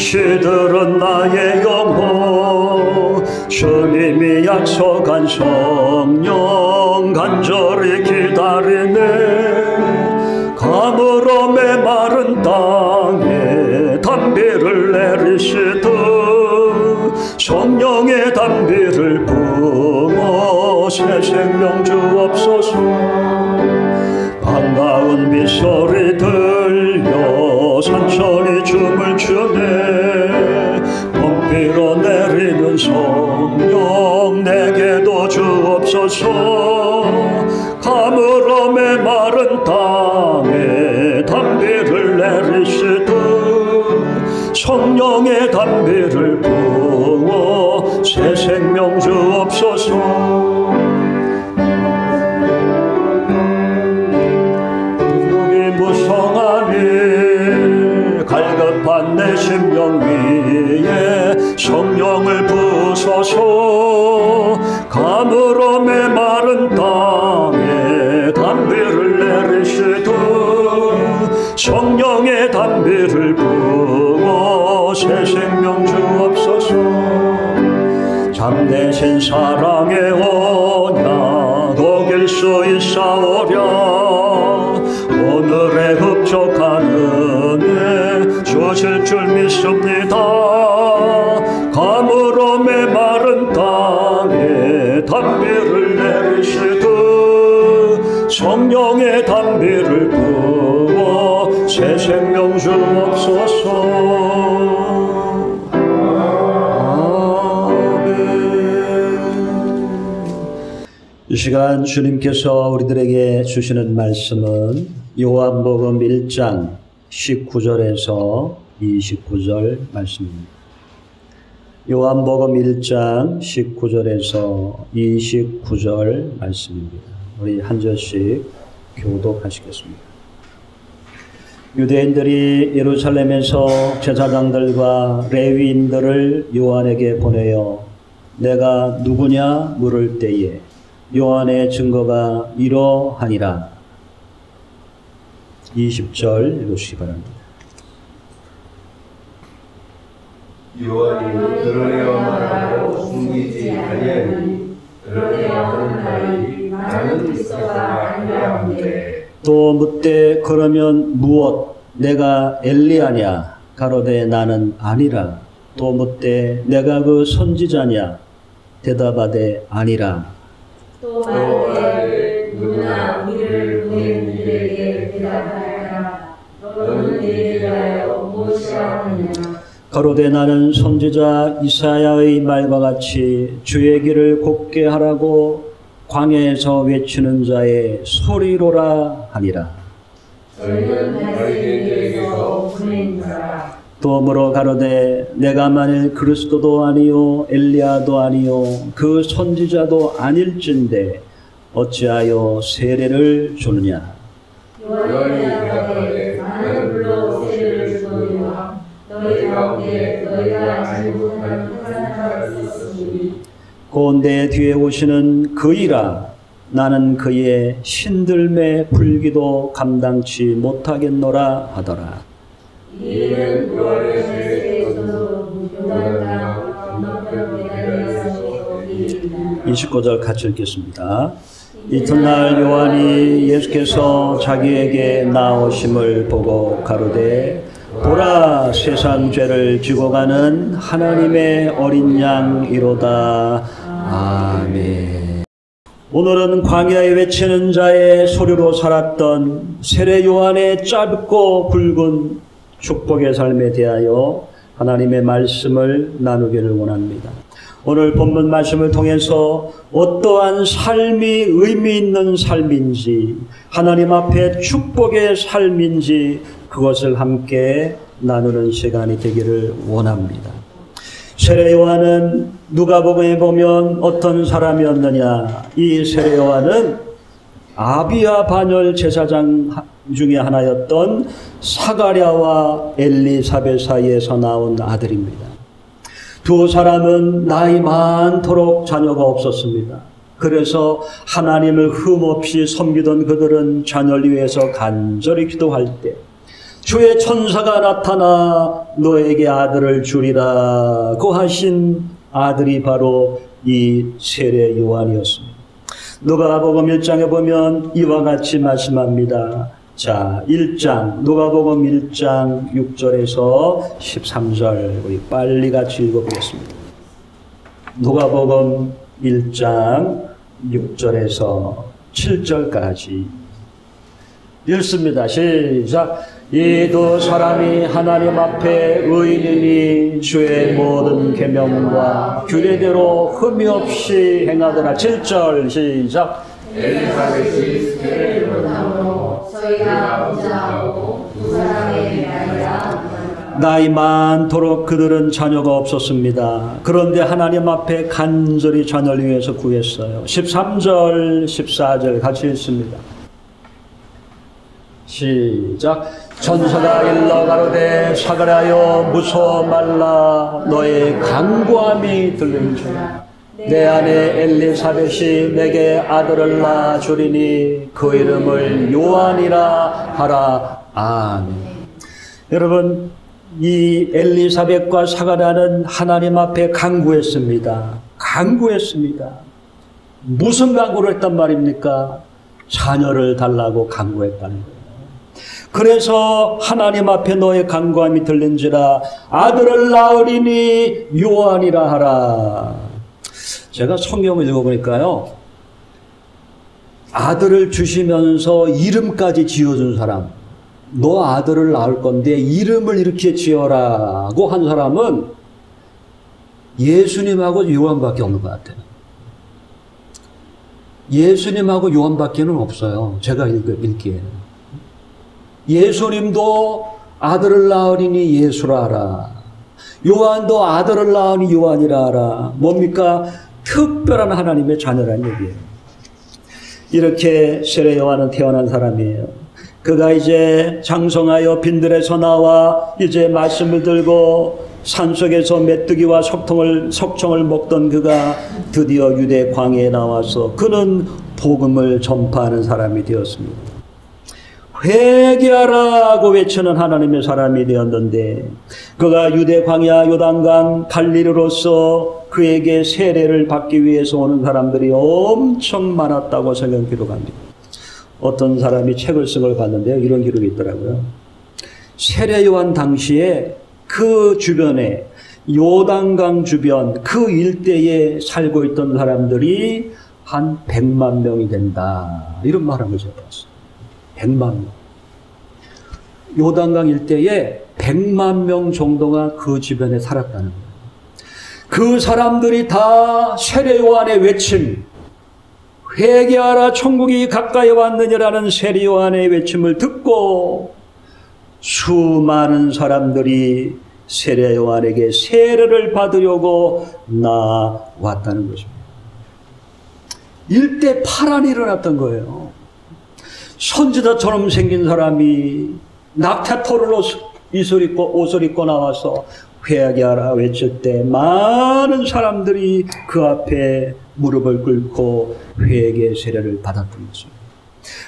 시들은 나의 영혼 주님이 약속한 성령 간절히 기다리네. 가물어 메마른 땅에 단비를 내리시듯 성령의 단비를 부어 새 생명 주옵소서. 반가운 빗소리 들려 산천이 춤을 추네. 봄비로 내리는 성령 내게도 주옵소서. 가물어 메마른 땅에 단비를 내리시듯 성령의 단비를 부어 새 생명 주옵소서. 갈급한 내 심령 위에 성령을 부소서. 가물어 메마른 땅에 단비를 내리시듯 성령의 단비를 부어 새 생명 주옵소서. 참되신 사랑의 언약 녹일 수 있사오랴. 오늘의 흡족한 은혜 주실 줄 믿습니다. 가물어 메마른 땅에 단비를 내리시듯 성령의 단비를 부어 새 생명 주옵소서. 이 시간 주님께서 우리들에게 주시는 말씀은 요한복음 1장 19절에서 29절 말씀입니다. 요한복음 1장 19절에서 29절 말씀입니다. 우리 한 절씩 교독하시겠습니다. 유대인들이 예루살렘에서 제사장들과 레위인들을 요한에게 보내어 내가 누구냐 물을 때에 요한의 증거가 이러하니라. 20절 읽으시기 바랍니다. 요한이 드러내어 말하고 숨기지 아니하니 드러내어 하는 말이 나는 그리스도가 아니라는데. 또 묻되 그러면 무엇 내가 엘리야냐 가로되 나는 아니라. 또 묻되 내가 그 선지자냐 대답하되 아니라. 또 말하되 누구나 우리를 보낸 이들에게 대답하라. 너는 내게 대하여 무엇이라 하느냐. 가로되 나는 선지자 이사야의 말과 같이 주의 길을 곧게 하라고 광야에서 외치는 자의 소리로라 하니라. 저희는 바리새인들에게서 보낸 자라. 또 물어 가로되 내가 만일 그리스도도 아니요 엘리야도 아니요 그 선지자도 아닐진데 어찌하여 세례를 주느냐. 요한이 대답하되 나는 물론 세례를 주노니와 너희 가운데 너희가 알지 못하는 한 사람이 있으니 곧 내 뒤에 오시는 그이라. 나는 그의 신들매 불기도 감당치 못하겠노라 하더라. 이는 요한의 세례에서 요단강 건너편 베다니아서 이르니라. 29절 같이 읽겠습니다. 이튿날 요한이 예수께서 자기에게 나오심을 보고 가로되 보라 세상 죄를 지고 가는 하나님의 어린 양이로다. 아멘. 오늘은 광야에 외치는 자의 소리로 살았던 세례 요한의 짧고 굵은 축복의 삶에 대하여 하나님의 말씀을 나누기를 원합니다. 오늘 본문 말씀을 통해서 어떠한 삶이 의미 있는 삶인지, 하나님 앞에 축복의 삶인지 그것을 함께 나누는 시간이 되기를 원합니다. 세례 요한은 누가복음에 보면 어떤 사람이었느냐. 이 세례 요한은 아비야 반열 제사장 중에 하나였던 사가랴와 엘리사벳 사이에서 나온 아들입니다. 두 사람은 나이 많도록 자녀가 없었습니다. 그래서 하나님을 흠없이 섬기던 그들은 자녀를 위해서 간절히 기도할 때 주의 천사가 나타나 너에게 아들을 주리라고 하신 아들이 바로 이 세례 요한이었습니다. 누가복음 1장에 보면 이와 같이 말씀합니다. 자, 1장 누가복음 1장 6절에서 13절 우리 빨리 같이 읽어보겠습니다. 누가복음 1장 6절에서 7절까지 읽습니다. 시작. 이 두 사람이 하나님 앞에 의인이니 주의 모든 계명과 규례대로 흠이 없이 행하더라. 7절 시작. 엘리사벳이 세례를 받음으로 저희가 부자하고 두 사람의 나이 많도록 그들은 자녀가 없었습니다. 그런데 하나님 앞에 간절히 자녀를 위해서 구했어요. 13절 14절 같이 읽습니다. 시작. 천사가 일러 가로되 사가랴여 무서워 말라 너의 간구함이 들린지라 내 아내 엘리사벳이 내게 아들을 낳아 주리니 그 이름을 요한이라 하라. 아멘. 여러분, 이 엘리사벳과 사가랴는 하나님 앞에 간구했습니다. 간구했습니다. 무슨 간구를 했단 말입니까? 자녀를 달라고 간구했다는 거예요. 그래서 하나님 앞에 너의 간구함이 들린지라 아들을 낳으리니 요한이라 하라. 제가 성경을 읽어보니까요, 아들을 주시면서 이름까지 지어준 사람, 너 아들을 낳을 건데 이름을 이렇게 지어라고 한 사람은 예수님하고 요한밖에 없는 것 같아요. 예수님하고 요한밖에는 없어요. 제가 읽기에는. 예수님도 아들을 낳으리니 예수라 하라. 요한도 아들을 낳으니 요한이라 하라. 뭡니까? 특별한 하나님의 자녀라는 얘기예요. 이렇게 세례 요한은 태어난 사람이에요. 그가 이제 장성하여 빈들에서 나와 이제 말씀을 들고 산속에서 메뚜기와 석청을 먹던 그가 드디어 유대 광야에 나와서 그는 복음을 전파하는 사람이 되었습니다. 회개하라고 외치는 하나님의 사람이 되었는데 그가 유대 광야 요단강 갈릴리로서 그에게 세례를 받기 위해서 오는 사람들이 엄청 많았다고 성경 기록합니다. 어떤 사람이 책을 쓴 걸 봤는데요, 이런 기록이 있더라고요. 세례 요한 당시에 그 주변에 요단강 주변 그 일대에 살고 있던 사람들이 한 100만 명이 된다, 이런 말한 걸 제가 봤어요. 100만 명. 요단강 일대에 100만 명 정도가 그 주변에 살았다는 거예요. 그 사람들이 다 세례 요한의 외침, 회개하라 천국이 가까이 왔느니라는 세례 요한의 외침을 듣고 수많은 사람들이 세례 요한에게 세례를 받으려고 나왔다는 것입니다. 일대 파란이 일어났던 거예요. 선지자처럼 생긴 사람이 낙타털을 옷을 입고 나와서 회개하라 외칠 때 많은 사람들이 그 앞에 무릎을 꿇고 회개 세례를 받았던 것입니다.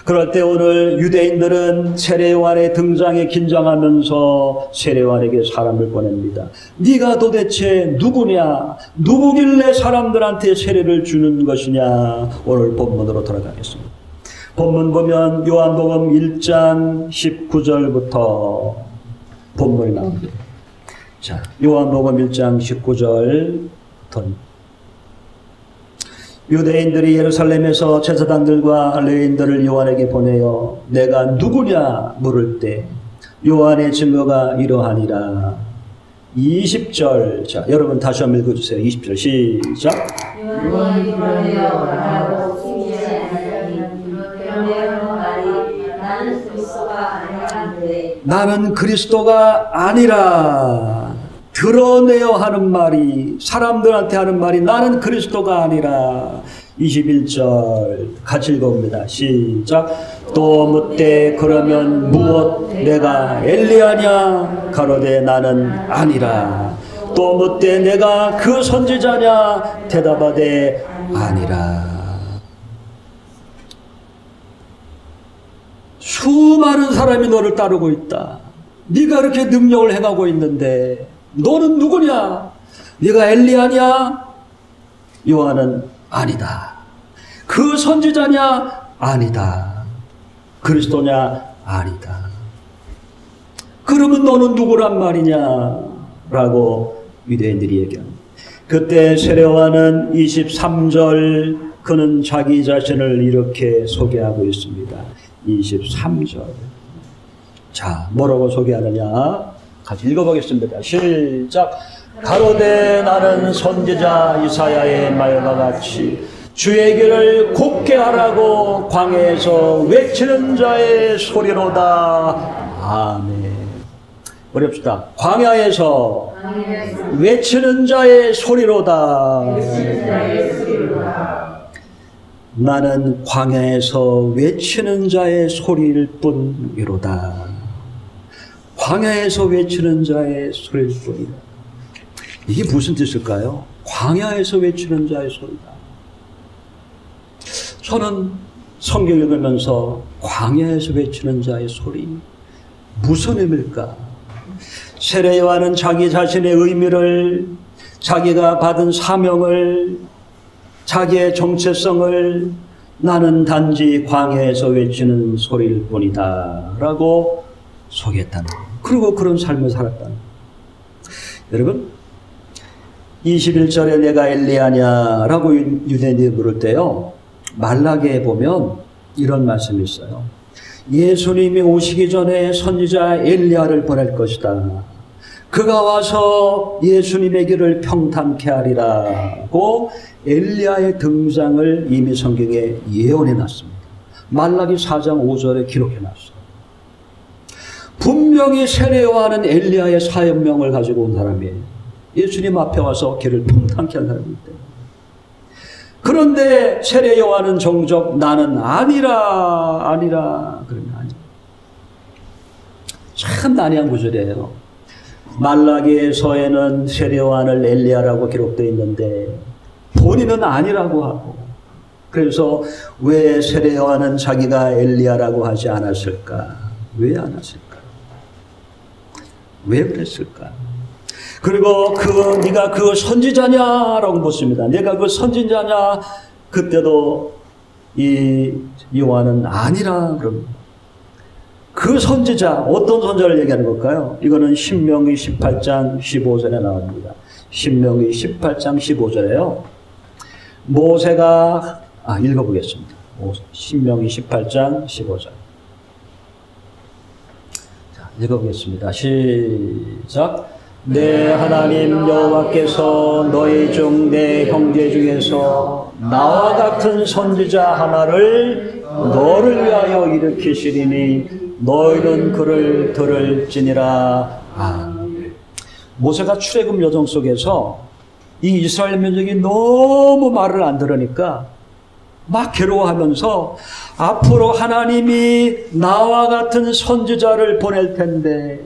그럴 때 오늘 유대인들은 세례 요한의 등장에 긴장하면서 세례 요한에게 사람을 보냅니다. 네가 도대체 누구냐? 누구길래 사람들한테 세례를 주는 것이냐? 오늘 본문으로 돌아가겠습니다. 본문 보면 요한복음 1장 19절부터 본문이 나옵니다. 자, 요한복음 1장 19절부터 유대인들이 예루살렘에서 제사장들과 레위인들을 요한에게 보내어 내가 누구냐 물을 때 요한의 증거가 이러하니라. 20절. 자, 여러분 다시 한번 읽어주세요. 20절 시작. 요한이 그러하여 말하고 숨기지 아니하니 그러므로 말이 나는 그리스도가 아니라는데 나는 그리스도가 아니라 드러내어 하는 말이, 사람들한테 하는 말이 나는 그리스도가 아니라. 21절 같이 읽어봅니다. 시작. 또 묻되 그러면 무엇 내가 엘리야냐? 가로되 나는 아니라. 또 묻되 내가 그 선지자냐? 대답하되 아니라. 수많은 사람이 너를 따르고 있다. 네가 이렇게 능력을 행하고 있는데 너는 누구냐? 네가 엘리야냐? 요한은 아니다. 그 선지자냐? 아니다. 그리스도냐? 아니다. 그러면 너는 누구란 말이냐? 라고 유대인들이 얘기합니다. 그때 세례요한은 23절 그는 자기 자신을 이렇게 소개하고 있습니다. 23절. 자, 뭐라고 소개하느냐? 같이 읽어보겠습니다. 시작. 가로되 나는 선지자 이사야의 말과 같이 주의 길을 곱게 하라고 광야에서 외치는 자의 소리로다. 아멘. 어렵시다. 광야에서 외치는 자의 소리로다. 나는 광야에서 외치는 자의 소리일 뿐이로다. 광야에서 외치는 자의 소리일 뿐이다. 이게 무슨 뜻일까요? 광야에서 외치는 자의 소리다. 저는 성경 읽으면서 광야에서 외치는 자의 소리 무슨 의미일까? 세례요한은 자기 자신의 의미를, 자기가 받은 사명을, 자기의 정체성을 나는 단지 광야에서 외치는 소리일 뿐이다 라고 소개했다는 거예요. 그리고 그런 삶을 살았다는 거예요. 여러분 21절에 내가 엘리야냐 라고 유대인들이 물을 때요, 말라기에 보면 이런 말씀이 있어요. 예수님이 오시기 전에 선지자 엘리야를 보낼 것이다. 그가 와서 예수님의 길을 평탄케 하리라고 엘리야의 등장을 이미 성경에 예언해 놨습니다. 말라기 4장 5절에 기록해 놨어요. 분명히 세례요한은 엘리야의 사역명을 가지고 온 사람이에요. 예수님 앞에 와서 길을 평탄케 한 사람이기 때문에. 그런데 세례요한은 정적 나는 아니라 그러면 아니라. 참 난해한 구절이에요. 말라기에서에는 세례요한을 엘리야라고 기록되어 있는데 본인은 아니라고 하고, 그래서 왜 세례요한은 자기가 엘리야라고 하지 않았을까? 왜 안 했을까? 왜 그랬을까? 그리고 네가 그 선지자냐라고 묻습니다. 내가 그 선지자냐? 그때도 이 요한은 아니라 그럽니다. 그 선지자, 어떤 선지자를 얘기하는 걸까요? 이거는 신명기 18장 15절에 나옵니다. 신명기 18장 15절에요. 모세가 읽어보겠습니다. 신명기 18장 15절. 자, 읽어보겠습니다. 시작. 내 하나님 여호와께서 너희 중 내 형제 중에서 나와 같은 선지자 하나를 너를 위하여 일으키시리니 너희는 그를 들을지니라. 모세가 출애굽 여정 속에서 이 이스라엘 민족이 너무 말을 안 들으니까 막 괴로워하면서 앞으로 하나님이 나와 같은 선지자를 보낼 텐데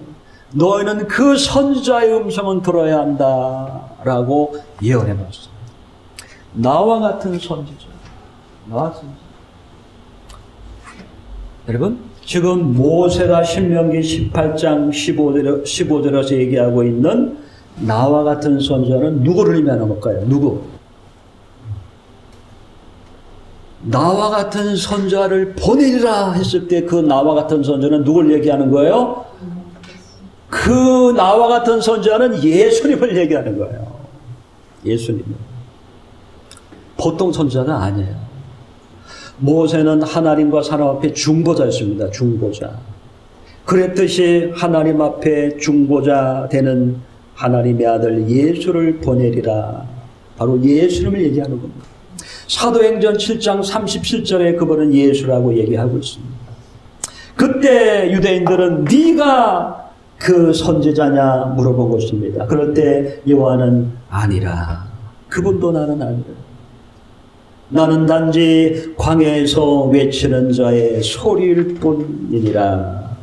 너희는 그 선지자의 음성은 들어야 한다라고 예언해 놨어요. 나와 같은 선지자. 나와 같은 선지자. 여러분, 지금 모세가 신명기 18장 15절에서 얘기하고 있는 나와 같은 선지자는 누구를 의미하는 걸까요? 누구? 나와 같은 선지자를 보내리라 했을 때 그 나와 같은 선지자는 누굴 얘기하는 거예요? 그 나와 같은 선지자는 예수님을 얘기하는 거예요. 예수님. 보통 선지자가 아니에요. 모세는 하나님과 사람 앞에 중보자였습니다. 중보자. 그랬듯이 하나님 앞에 중보자 되는 하나님의 아들 예수를 보내리라. 바로 예수님을 얘기하는 겁니다. 사도행전 7장 37절에 그분은 예수라고 얘기하고 있습니다. 그때 유대인들은 네가 그 선지자냐 물어본 것입니다. 그럴 때 요한은 아니라. 그분도 나는 아니라. 나는 단지 광야에서 외치는 자의 소리일 뿐이니라.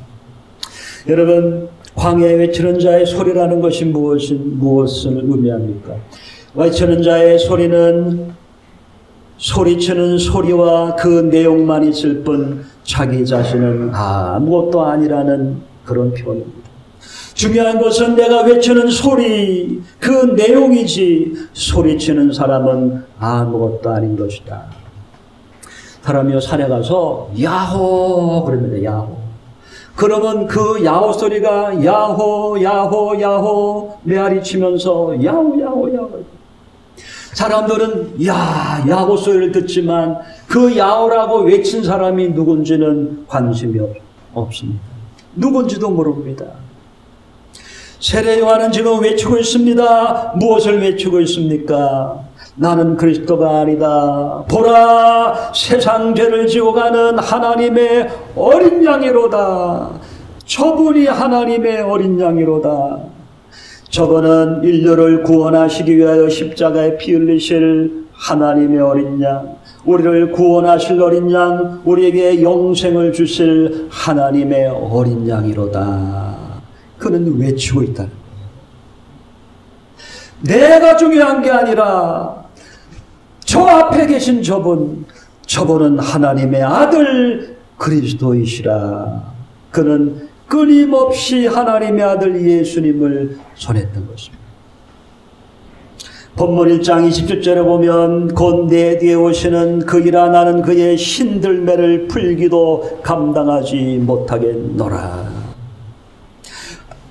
여러분, 광야에 외치는 자의 소리라는 것이 무엇을 의미합니까? 외치는 자의 소리는 소리치는 소리와 그 내용만 있을 뿐 자기 자신은 아무것도 아니라는 그런 표현입니다. 중요한 것은 내가 외치는 소리, 그 내용이지 소리치는 사람은 아무것도 아닌 것이다. 사람이요 산에 가서 야호 그럽니다. 야호. 그러면 그 야호 소리가 야호 야호 야호 메아리 치면서 야호 야호 야호. 사람들은 야호 소리를 듣지만 그 야호라고 외친 사람이 누군지는 관심이 없습니다. 누군지도 모릅니다. 세례 요한은 지금 외치고 있습니다. 무엇을 외치고 있습니까? 나는 그리스도가 아니다. 보라, 세상 죄를 지고 가는 하나님의 어린 양이로다. 저분이 하나님의 어린 양이로다. 저분은 인류를 구원하시기 위하여 십자가에 피 흘리실 하나님의 어린 양, 우리를 구원하실 어린 양, 우리에게 영생을 주실 하나님의 어린 양이로다. 그는 외치고 있다는 거예요. 내가 중요한 게 아니라 저 앞에 계신 저분은 하나님의 아들 그리스도이시라. 그는 끊임없이 하나님의 아들 예수님을 전했던 것입니다. 본문 1장 27절에 보면 곧 내 뒤에 오시는 그이라 나는 그의 신들매를 풀기도 감당하지 못하겠노라.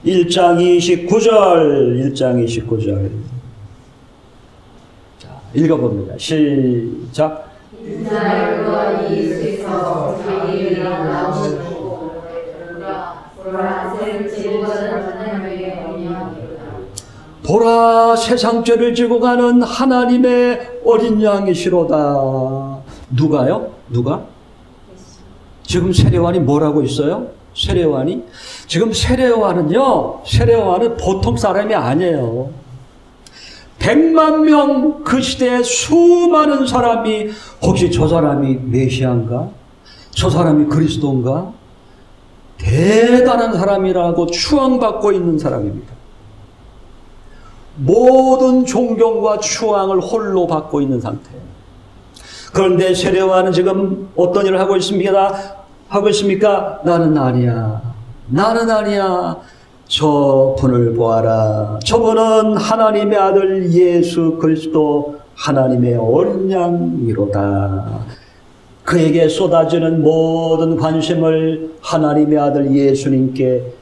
1장 29절 자, 읽어봅니다. 시작. 이스라엘과 이스에서 자기를 나오고 보라 세상을 지고 가는 하나님의 어린 양이로다. 보라 세상 죄를 지고 가는 하나님의 어린 양이시로다. 누가요? 누가? 지금 세례요한이 뭐라고 있어요? 세례요한이? 지금 세례요한은 보통 사람이 아니에요. 100만 명 그 시대에 수많은 사람이 혹시 저 사람이 메시아인가? 저 사람이 그리스도인가? 대단한 사람이라고 추앙받고 있는 사람입니다. 모든 존경과 추앙을 홀로 받고 있는 상태예요. 그런데 세례요한은 지금 어떤 일을 하고 있습니까? 나는 아니야. 저 분을 보아라. 저분은 하나님의 아들 예수 그리스도 하나님의 어린 양이로다. 그에게 쏟아지는 모든 관심을 하나님의 아들 예수님께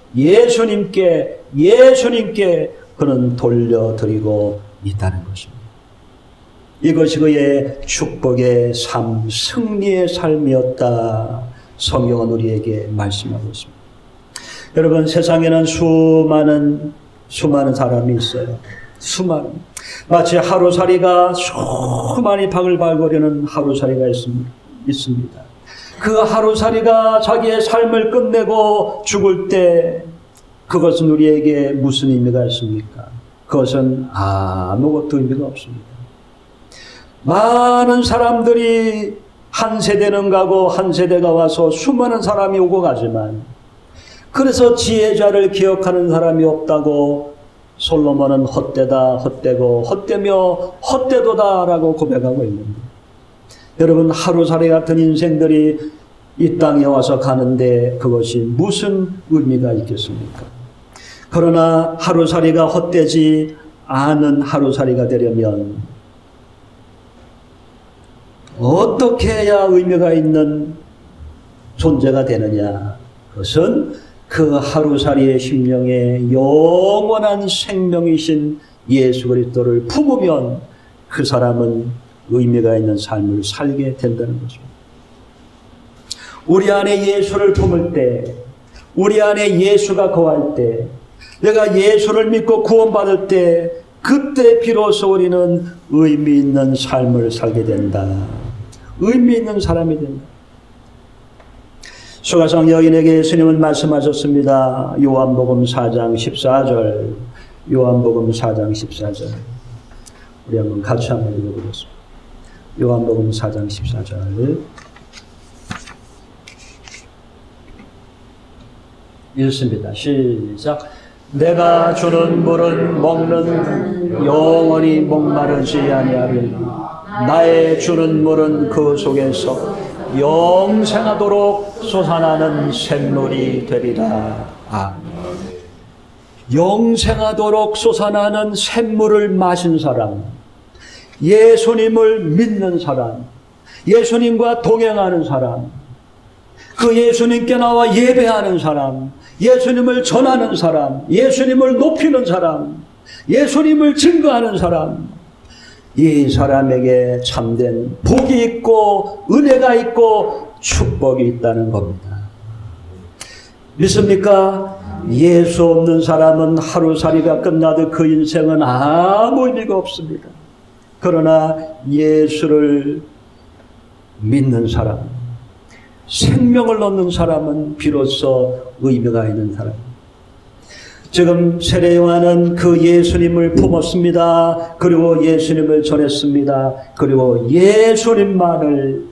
그는 돌려드리고 있다는 것입니다. 이것이 그의 축복의 삶, 승리의 삶이었다. 성경은 우리에게 말씀하고 있습니다. 여러분, 세상에는 수많은 사람이 있어요. 마치 하루살이가 수많이 바글바글거리는 하루살이가 있습니다. 그 하루살이가 자기의 삶을 끝내고 죽을 때 그것은 우리에게 무슨 의미가 있습니까? 그것은 아무것도 의미가 없습니다. 많은 사람들이 한 세대는 가고 한 세대가 와서 수많은 사람이 오고 가지만 그래서 지혜자를 기억하는 사람이 없다고 솔로몬은 헛되고 헛되며 헛되도다라고 고백하고 있는데, 여러분, 하루살이 같은 인생들이 이 땅에 와서 가는데 그것이 무슨 의미가 있겠습니까? 그러나 하루살이가 헛되지 않은 하루살이가 되려면 어떻게 해야 의미가 있는 존재가 되느냐? 그것은 그 하루살이의 심령에 영원한 생명이신 예수 그리스도를 품으면 그 사람은 의미가 있는 삶을 살게 된다는 것입니다. 우리 안에 예수를 품을 때, 우리 안에 예수가 거할 때, 내가 예수를 믿고 구원받을 때, 그때 비로소 우리는 의미 있는 삶을 살게 된다. 의미 있는 사람이 된다. 수가성 여인에게 예수님은 말씀하셨습니다. 요한복음 4장 14절. 요한복음 4장 14절. 우리 한번 같이 한번 읽어보겠습니다. 요한복음 4장 14절. 읽습니다. 시작. 내가 주는 물은 먹는 영원히 목마르지 아니하리니 나의 주는 물은 그 속에서 영생하도록 솟아나는 샘물이 되리라. 아멘. 영생하도록 솟아나는 샘물을 마신 사람, 예수님을 믿는 사람, 예수님과 동행하는 사람, 그 예수님께 나와 예배하는 사람, 예수님을 전하는 사람, 예수님을 높이는 사람, 예수님을 증거하는 사람, 이 사람에게 참된 복이 있고 은혜가 있고 축복이 있다는 겁니다. 믿습니까? 예수 없는 사람은 하루살이가 끝나도 그 인생은 아무 의미가 없습니다. 그러나 예수를 믿는 사람, 생명을 얻는 사람은 비로소 의미가 있는 사람. 지금 세례 요한은 그 예수님을 품었습니다. 그리고 예수님을 전했습니다. 그리고 예수님만을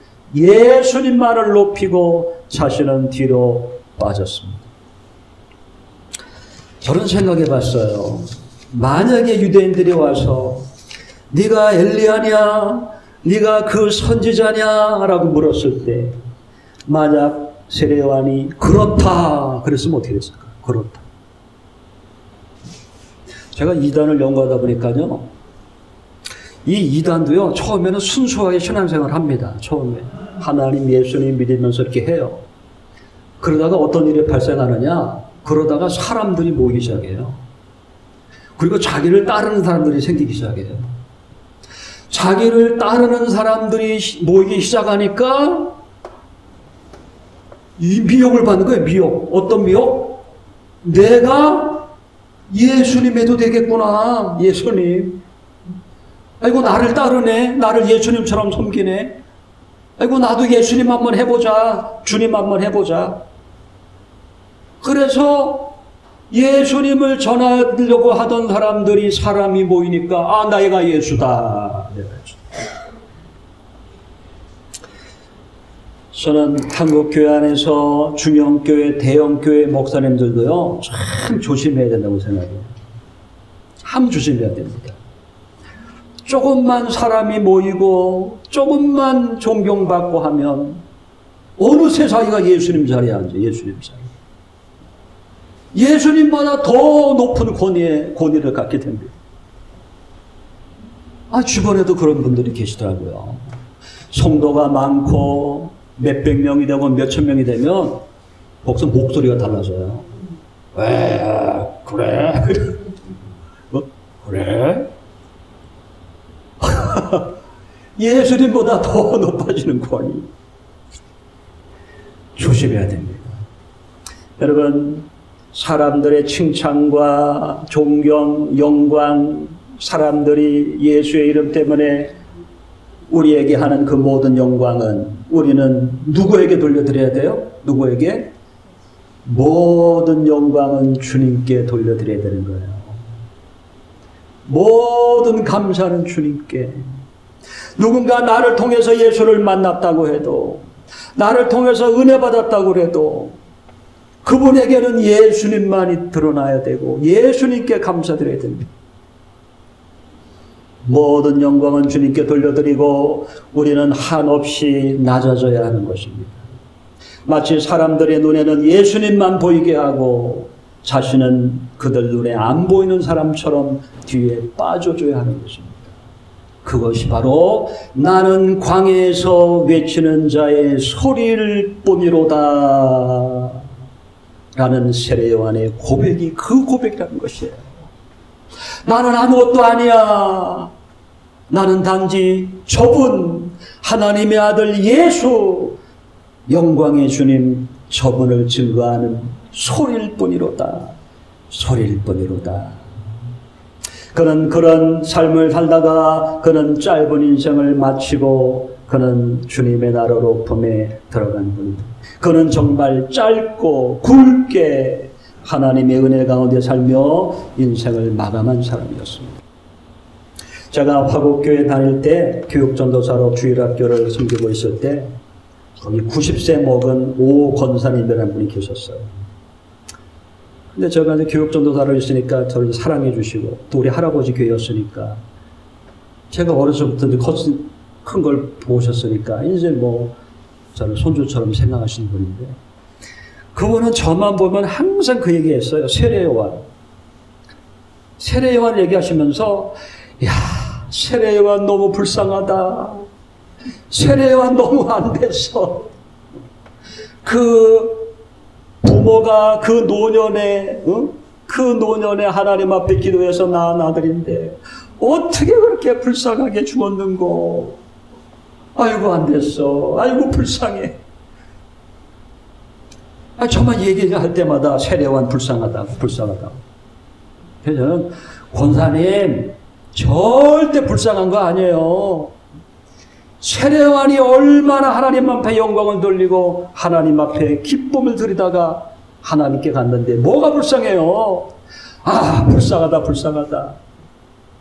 높이고 자신은 뒤로 빠졌습니다. 저는 생각해 봤어요. 만약에 유대인들이 와서 네가 엘리야냐? 네가 그 선지자냐? 라고 물었을 때 만약 세례 요한이 그렇다 그랬으면 어떻게 됐을까? 그렇다. 제가 이단을 연구하다 보니까요, 이 이단도요 처음에는 순수하게 신앙생활을 합니다. 처음에 하나님 예수님 믿으면서 이렇게 해요. 그러다가 어떤 일이 발생하느냐, 그러다가 사람들이 모이기 시작해요. 그리고 자기를 따르는 사람들이 생기기 시작해요. 자기를 따르는 사람들이 모이기 시작하니까 이 미혹을 받는 거예요. 미혹. 어떤 미혹? 내가 예수님 해도 되겠구나. 예수님. 아이고 나를 따르네. 나를 예수님처럼 섬기네. 아이고 나도 예수님 한번 해보자. 주님 한번 해보자. 그래서 예수님을 전하려고 하던 사람들이 사람이 모이니까 아 내가 예수다. 저는 한국교회 안에서 중형교회, 대형교회 목사님들도요 참 조심해야 된다고 생각해요. 참 조심해야 됩니다. 조금만 사람이 모이고 조금만 존경받고 하면 어느새 자기가 예수님 자리에 앉아. 예수님 자리. 예수님보다 더 높은 권위를 갖게 됩니다. 주변에도 그런 분들이 계시더라고요. 성도가 많고 몇백 명이 되고 몇천 명이 되면 복선 목소리가 달라져요. 왜 그래? 그래? 예수님보다 더 높아지는 권위. 조심해야 됩니다. 여러분, 사람들의 칭찬과 존경, 영광, 사람들이 예수의 이름 때문에 우리에게 하는 그 모든 영광은 우리는 누구에게 돌려드려야 돼요? 누구에게? 모든 영광은 주님께 돌려드려야 되는 거예요. 모든 감사는 주님께. 누군가 나를 통해서 예수를 만났다고 해도, 나를 통해서 은혜 받았다고 해도 그분에게는 예수님만이 드러나야 되고 예수님께 감사드려야 됩니다. 모든 영광은 주님께 돌려드리고 우리는 한없이 낮아져야 하는 것입니다. 마치 사람들의 눈에는 예수님만 보이게 하고 자신은 그들 눈에 안 보이는 사람처럼 뒤에 빠져줘야 하는 것입니다. 그것이 바로 나는 광야에서 외치는 자의 소리를 뿐이로다 라는 세례 요한의 고백이 그 고백이라는 것이에요. 나는 아무것도 아니야. 나는 단지 저분 하나님의 아들 예수 영광의 주님 저분을 증거하는 소리일 뿐이로다. 소리일 뿐이로다. 그는 그런 삶을 살다가 그는 짧은 인생을 마치고 그는 주님의 나라로 품에 들어간 분입니다. 그는 정말 짧고 굵게 하나님의 은혜 가운데 살며 인생을 마감한 사람이었습니다. 제가 화곡교회 다닐 때 교육전도사로 주일학교를 섬기고 있을 때 거기 90세 먹은 오 권사님이라는 분이 계셨어요. 근데 제가 이제 교육전도사로 있으니까 저를 사랑해 주시고 또 우리 할아버지 교회였으니까 제가 어려서부터 큰 걸 보셨으니까 이제 뭐 저는 손주처럼 생각하시는 분인데 그분은 저만 보면 항상 그 얘기했어요. 세례 요한. 세례요한 얘기하시면서 야, 세례요한 너무 불쌍하다. 세례요한 너무 안 됐어. 그 부모가 그 노년에 하나님 앞에 기도해서 낳은 아들인데 어떻게 그렇게 불쌍하게 죽었는고. 아이고 안 됐어. 아이고 불쌍해. 저만 얘기할 때마다 세례요한 불쌍하다고. 그래서 저는 권사님 절대 불쌍한 거 아니에요. 세례요한이 얼마나 하나님 앞에 영광을 돌리고 하나님 앞에 기쁨을 드리다가 하나님께 갔는데 뭐가 불쌍해요? 아, 불쌍하다.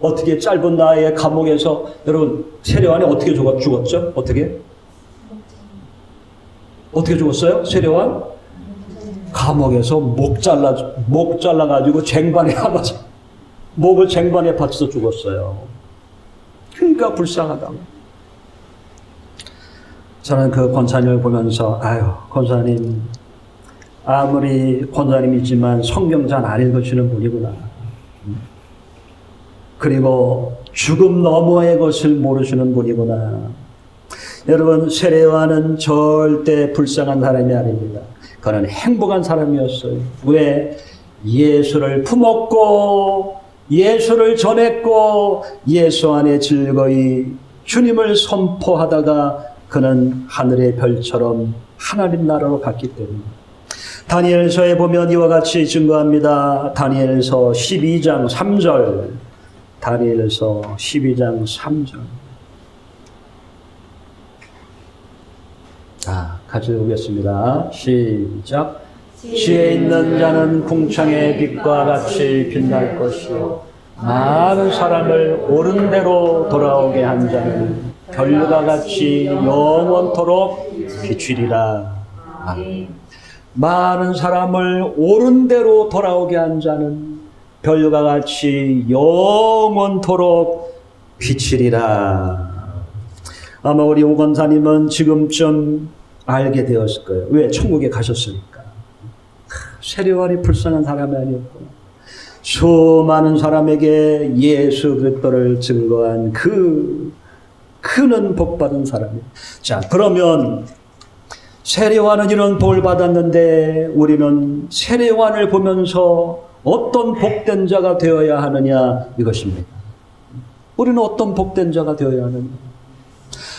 어떻게 짧은 나이에 감옥에서, 여러분 세례요한이 어떻게 죽었죠? 어떻게 죽었어요? 세례요한? 감옥에서 목 잘라가지고 목을 쟁반에 받쳐서 죽었어요. 그러니까 불쌍하다고. 저는 그 권사님을 보면서 아유, 권사님 아무리 권사님이지만 성경 잘 안 읽으시는 분이구나. 그리고 죽음 너머의 것을 모르시는 분이구나. 여러분, 세례요한은 절대 불쌍한 사람이 아닙니다. 그는 행복한 사람이었어요. 왜? 예수를 품었고 예수를 전했고 예수 안에 즐거이 주님을 선포하다가 그는 하늘의 별처럼 하나님 나라로 갔기 때문에. 다니엘서에 보면 이와 같이 증거합니다. 다니엘서 12장 3절. 다니엘서 12장 3절. 같이 보겠습니다. 시작. 지혜 있는 자는 궁창의 빛과 같이 빛날 것이요 많은 사람을 옳은 대로 돌아오게 한 자는 별과 같이 영원토록 비추리라. 많은 사람을 옳은 대로 돌아오게 한 자는 별과 같이 영원토록 비추리라. 아마 우리 오 권사님은 지금쯤 알게 되었을 거예요. 왜? 천국에 가셨으니까. 세례요한이 불쌍한 사람이 아니었고 수많은 사람에게 예수 그리스도를 증거한 그는 복받은 사람이에요. 자, 그러면 세례요한은 이런 복을 받았는데 우리는 세례요한을 보면서 어떤 복된 자가 되어야 하느냐, 이것입니다. 우리는 어떤 복된 자가 되어야 하느냐.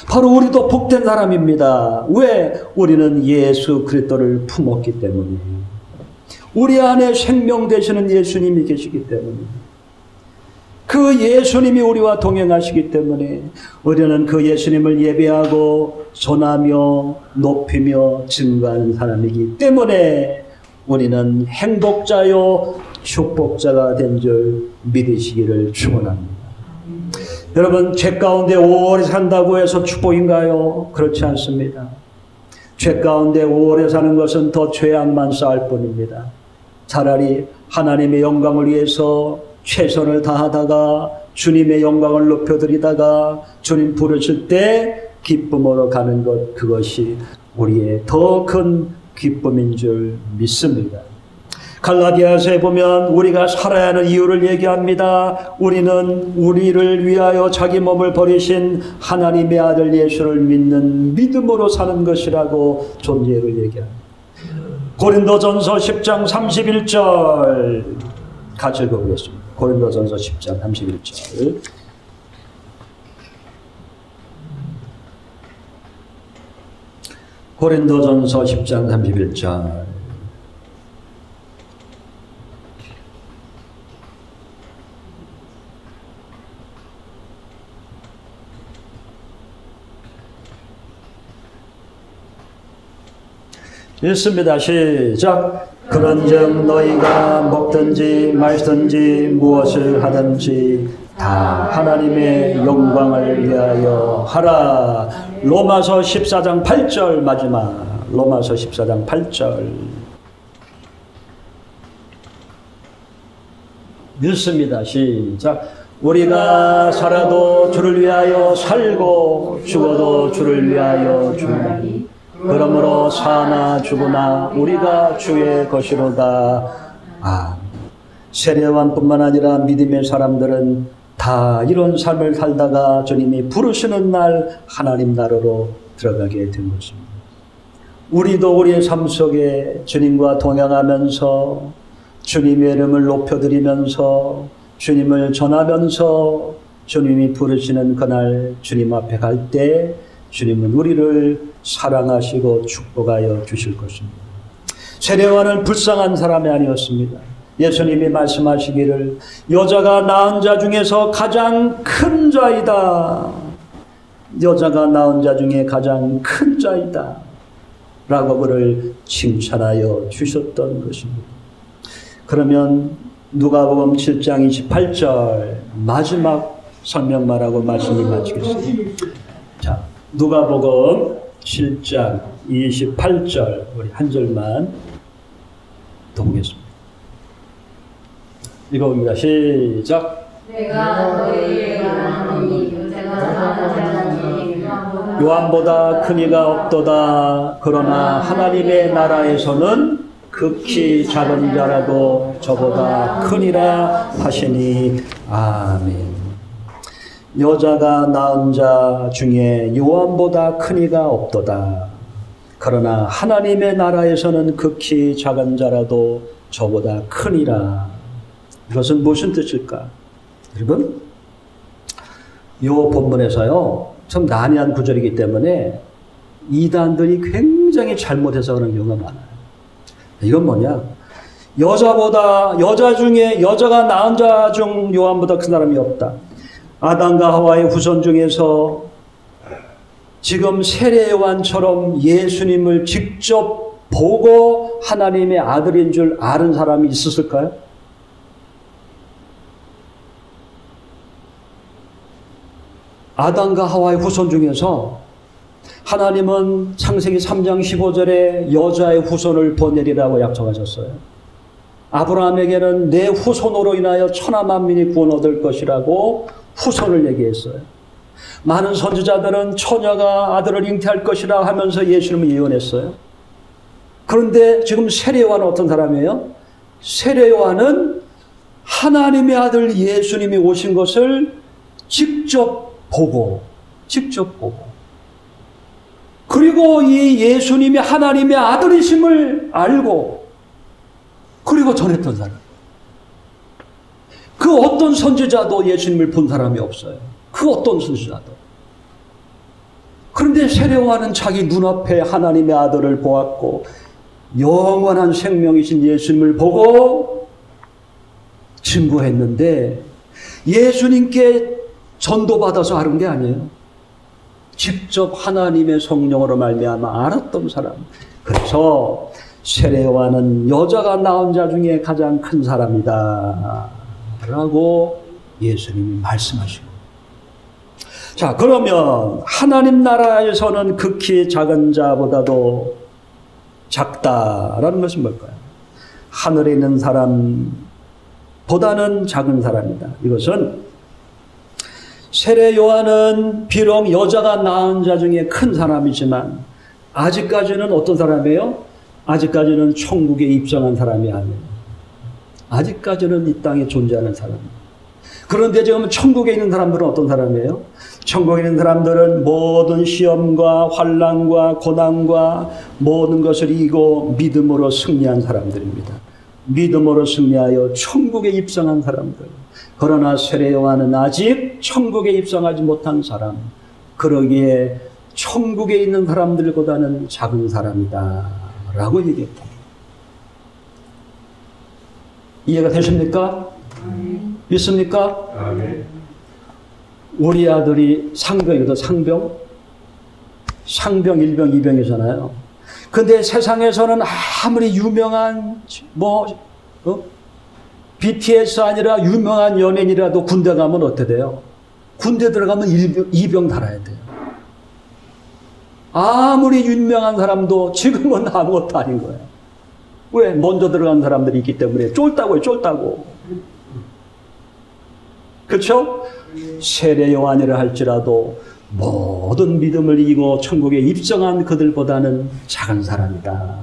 바로 우리도 복된 사람입니다. 왜? 우리는 예수 그리스도를 품었기 때문에. 우리 안에 생명 되시는 예수님이 계시기 때문에. 그 예수님이 우리와 동행하시기 때문에 우리는 그 예수님을 예배하고 전하며 높이며 증거하는 사람이기 때문에 우리는 행복자요 축복자가 된 줄 믿으시기를 축원합니다. 여러분, 죄 가운데 오래 산다고 해서 축복인가요? 그렇지 않습니다. 죄 가운데 오래 사는 것은 더 죄악만 쌓을 뿐입니다. 차라리 하나님의 영광을 위해서 최선을 다하다가 주님의 영광을 높여드리다가 주님 부르실 때 기쁨으로 가는 것, 그것이 우리의 더 큰 기쁨인 줄 믿습니다. 갈라디아서에 보면 우리가 살아야 하는 이유를 얘기합니다. 우리는 우리를 위하여 자기 몸을 버리신 하나님의 아들 예수를 믿는 믿음으로 사는 것이라고 존재를 얘기합니다. 고린도전서 10장 31절 같이 읽어보겠습니다. 고린도전서 10장 31절. 고린도전서 10장 31절. 읽습니다. 시작. 그런즉 너희가 먹든지 마시든지 무엇을 하든지 다 하나님의 영광을 위하여 하라. 로마서 14장 8절 마지막. 로마서 14장 8절 읽습니다. 시작. 우리가 살아도 주를 위하여 살고 죽어도 주를 위하여 죽나니 그러므로 사나 죽으나 우리가 주의 것이로다. 세례요한뿐만 아니라 믿음의 사람들은 다 이런 삶을 살다가 주님이 부르시는 날 하나님 나라로 들어가게 된 것입니다. 우리도 우리의 삶 속에 주님과 동행하면서 주님의 이름을 높여드리면서 주님을 전하면서 주님이 부르시는 그날 주님 앞에 갈 때 주님은 우리를 사랑하시고 축복하여 주실 것입니다. 세례요한은 불쌍한 사람이 아니었습니다. 예수님이 말씀하시기를 여자가 낳은 자 중에서 가장 큰 자이다. 여자가 낳은 자 중에 가장 큰 자이다. 라고 그를 칭찬하여 주셨던 것입니다. 그러면 누가복음 7장 28절 마지막 설명만 하고 말씀을 마치겠습니다. 자, 누가복음 7장 28절 우리 한 절만 더 보겠습니다. 읽어봅니다. 시작. 내가 너희에게 말하노니 여자가 낳은 자 중에 요한보다 큰 이가 없도다. 그러나 하나님의 나라에서는 극히 작은 자라도 저보다 크니라 하시니 아멘. 여자가 낳은 자 중에 요한보다 큰 이가 없도다. 그러나 하나님의 나라에서는 극히 작은 자라도 저보다 크니라. 이것은 무슨 뜻일까? 여러분, 이 본문에서요, 참 난해한 구절이기 때문에 이단들이 굉장히 잘못해서 그런 경우가 많아요. 이건 뭐냐? 여자가 낳은 자 중 요한보다 큰 사람이 없다. 아담과 하와의 후손 중에서 지금 세례 요한처럼 예수님을 직접 보고 하나님의 아들인 줄 아는 사람이 있었을까요? 아담과 하와의 후손 중에서 하나님은 창세기 3장 15절에 여자의 후손을 보내리라고 약속하셨어요. 아브라함에게는 내 후손으로 인하여 천하 만민이 구원 얻을 것이라고 후손을 얘기했어요. 많은 선지자들은 처녀가 아들을 잉태할 것이라 하면서 예수님을 예언했어요. 그런데 지금 세례 요한은 어떤 사람이에요? 세례 요한은 하나님의 아들 예수님이 오신 것을 직접 보고 그리고 이 예수님이 하나님의 아들이심을 알고 그리고 전했던 사람. 그 어떤 선지자도 예수님을 본 사람이 없어요. 그 어떤 선지자도. 그런데 세례 요한은 자기 눈앞에 하나님의 아들을 보았고 영원한 생명이신 예수님을 보고 증거했는데 예수님께 전도받아서 하는 게 아니에요. 직접 하나님의 성령으로 말미암아 알았던 사람. 그래서 세례 요한은 여자가 낳은 자 중에 가장 큰 사람이다 라고 예수님이 말씀하시고. 자, 그러면 하나님 나라에서는 극히 작은 자보다도 작다라는 것은 뭘까요? 하늘에 있는 사람보다는 작은 사람이다. 이것은 세례 요한은 비록 여자가 낳은 자 중에 큰 사람이지만 아직까지는 어떤 사람이에요? 아직까지는 천국에 입성한 사람이 아니에요. 아직까지는 이 땅에 존재하는 사람이에요. 그런데 지금 천국에 있는 사람들은 어떤 사람이에요? 천국에 있는 사람들은 모든 시험과 환난과 고난과 모든 것을 이기고 믿음으로 승리한 사람들입니다. 믿음으로 승리하여 천국에 입성한 사람들. 그러나 세례 요한은 아직 천국에 입성하지 못한 사람. 그러기에 천국에 있는 사람들보다는 작은 사람이다 라고 얘기했다. 이해가 되십니까? 믿습니까? 우리 아들이 상병이거든. 상병 1병 2병이잖아요. 근데 세상에서는 아무리 유명한 BTS 아니라 유명한 연예인이라도 군대 가면 어떻게 돼요? 군대 들어가면 2병 달아야 돼요. 아무리 유명한 사람도 지금은 아무것도 아닌 거예요. 왜? 먼저 들어간 사람들이 있기 때문에 쫄다고요. 쫄다고. 그렇죠? 세례 요한이라 할지라도 모든 믿음을 이기고 천국에 입성한 그들보다는 작은 사람이다.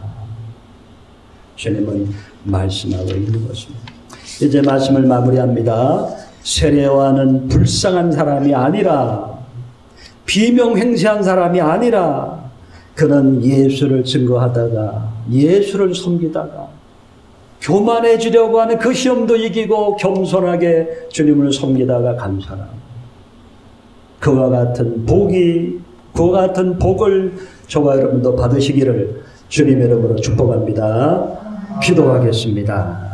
주님은 말씀하고 있는 것입니다. 이제 말씀을 마무리합니다. 세례요한은 불쌍한 사람이 아니라, 비명횡세한 사람이 아니라, 그는 예수를 증거하다가, 예수를 섬기다가, 교만해지려고 하는 그 시험도 이기고 겸손하게 주님을 섬기다가 간 사람. 그와 같은 복을 저와 여러분도 받으시기를 주님의 이름으로 축복합니다. 기도하겠습니다.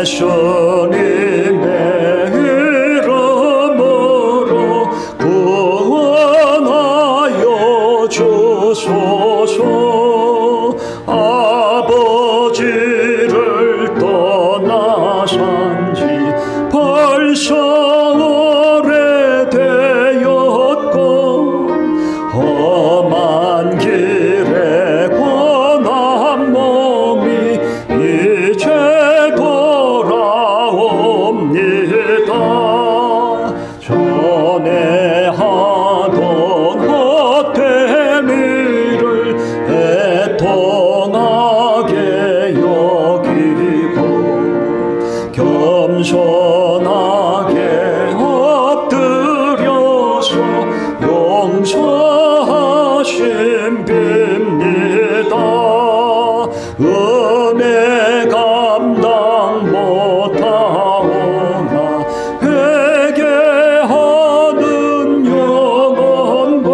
예수님의 이름으로 구원하여 주소서. 아버지를 떠나산 지 벌써 오래되었고 험한 길에 권한 몸이 이제 전에 하던 헛된 일을 애통하게 여기고 겸손하게 엎드려서 용서하심 빕니다. 은혜 감당 못하오나 회개하는 영혼과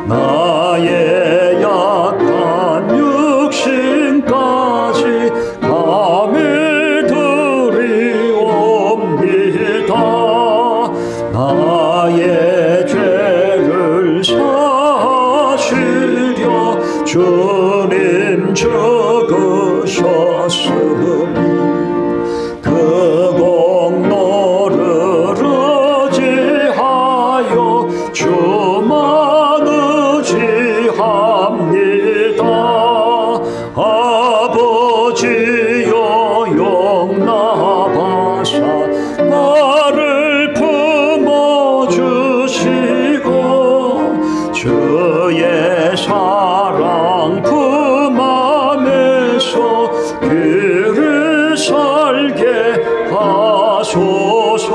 나의 약한 육신까지 감히 드리옵니다. 나의 죄를 사시려 주님 죽으셨으니 그 공로를 의지하여 주만 의지합니다. 아버지여 용납하사 나를 품어주시고 주의 사랑 품 안에서 길을 살게 하소서.